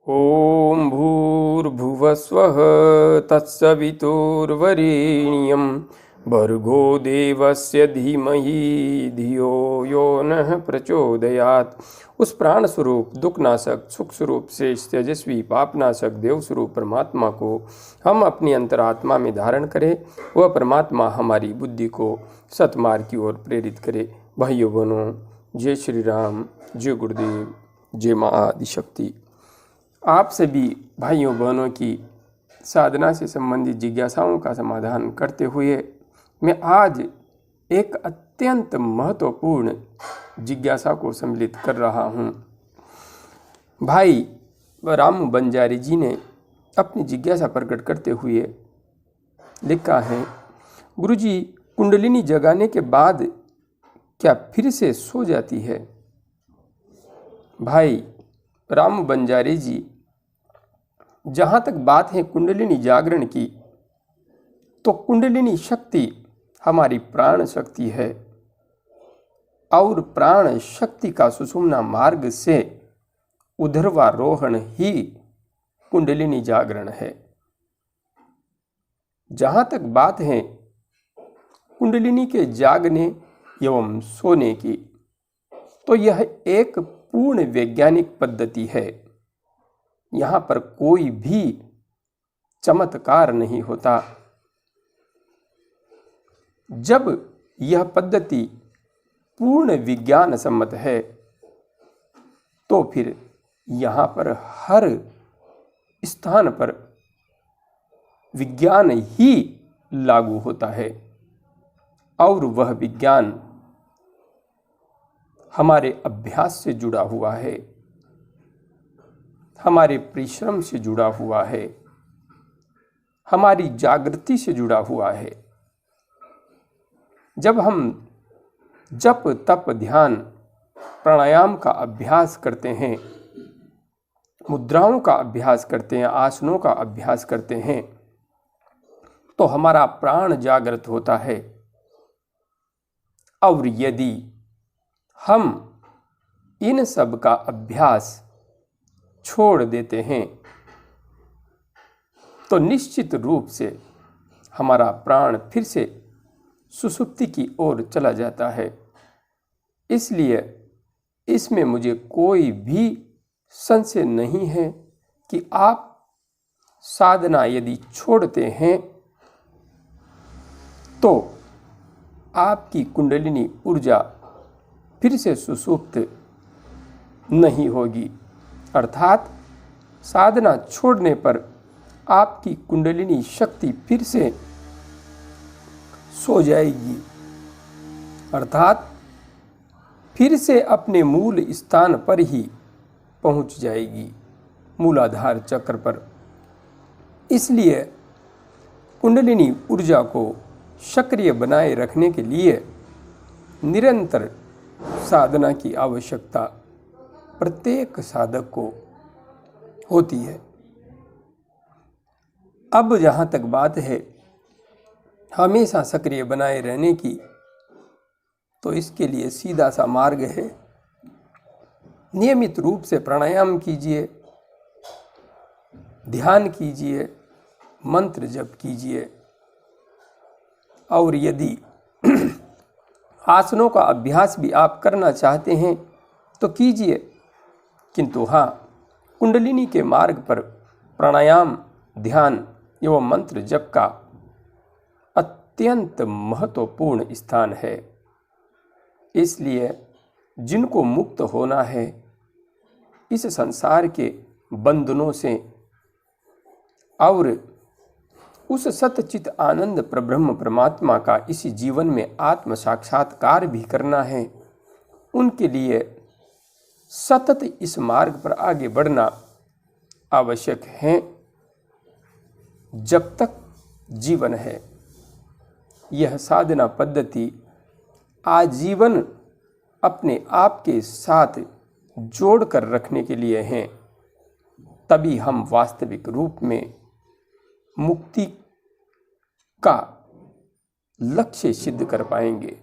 ॐ भूर्भुवस्वः तत्सवितुर्वरेण्यं भर्गो देवस्य धीमहि धियो यो नः प्रचोदयात्। उस प्राण स्वरूप दुखनाशक सुख स्वरूप शेष तेजस्वी पापनाशक देव स्वरूप परमात्मा को हम अपनी अंतरात्मा में धारण करें। वह परमात्मा हमारी बुद्धि को सतमार्ग की ओर प्रेरित करे। भाइयों बहनों, जय श्री राम, जय गुरुदेव, जय माँ आदिशक्ति। आप सभी भाइयों बहनों की साधना से संबंधित जिज्ञासाओं का समाधान करते हुए मैं आज एक अत्यंत महत्वपूर्ण जिज्ञासा को सम्मिलित कर रहा हूँ। भाई राम बंजारी जी ने अपनी जिज्ञासा प्रकट करते हुए लिखा है, गुरुजी, कुंडलिनी जगाने के बाद क्या फिर से सो जाती है? भाई राम बंजारी जी, जहाँ तक बात है कुंडलिनी जागरण की, तो कुंडलिनी शक्ति हमारी प्राण शक्ति है और प्राण शक्ति का सुषुम्ना मार्ग से ऊर्ध्वारोहण ही कुंडलिनी जागरण है। जहाँ तक बात है कुंडलिनी के जागने एवं सोने की, तो यह एक पूर्ण वैज्ञानिक पद्धति है। यहाँ पर कोई भी चमत्कार नहीं होता। जब यह पद्धति पूर्ण विज्ञान सम्मत है तो फिर यहाँ पर हर स्थान पर विज्ञान ही लागू होता है और वह विज्ञान हमारे अभ्यास से जुड़ा हुआ है, हमारे परिश्रम से जुड़ा हुआ है, हमारी जागृति से जुड़ा हुआ है। जब हम जप तप ध्यान प्राणायाम का अभ्यास करते हैं, मुद्राओं का अभ्यास करते हैं, आसनों का अभ्यास करते हैं, तो हमारा प्राण जागृत होता है। और यदि हम इन सब का अभ्यास छोड़ देते हैं तो निश्चित रूप से हमारा प्राण फिर से सुषुप्ति की ओर चला जाता है। इसलिए इसमें मुझे कोई भी संशय नहीं है कि आप साधना यदि छोड़ते हैं तो आपकी कुंडलिनी ऊर्जा फिर से सुषुप्त नहीं होगी, अर्थात साधना छोड़ने पर आपकी कुंडलिनी शक्ति फिर से सो जाएगी, अर्थात फिर से अपने मूल स्थान पर ही पहुंच जाएगी, मूलाधार चक्र पर। इसलिए कुंडलिनी ऊर्जा को सक्रिय बनाए रखने के लिए निरंतर साधना की आवश्यकता प्रत्येक साधक को होती है। अब जहाँ तक बात है हमेशा सक्रिय बनाए रहने की, तो इसके लिए सीधा सा मार्ग है, नियमित रूप से प्राणायाम कीजिए, ध्यान कीजिए, मंत्र जप कीजिए। और यदि आसनों का अभ्यास भी आप करना चाहते हैं तो कीजिए, किंतु हाँ, कुंडलिनी के मार्ग पर प्राणायाम, ध्यान एवं मंत्र जप का अत्यंत महत्वपूर्ण स्थान है। इसलिए जिनको मुक्त होना है इस संसार के बंधनों से और उस सतचित आनंद परब्रह्म परमात्मा का इसी जीवन में आत्म साक्षात्कार भी करना है, उनके लिए सतत इस मार्ग पर आगे बढ़ना आवश्यक है जब तक जीवन है। यह साधना पद्धति आजीवन अपने आप के साथ जोड़ कर रखने के लिए है, तभी हम वास्तविक रूप में मुक्ति का लक्ष्य सिद्ध कर पाएंगे।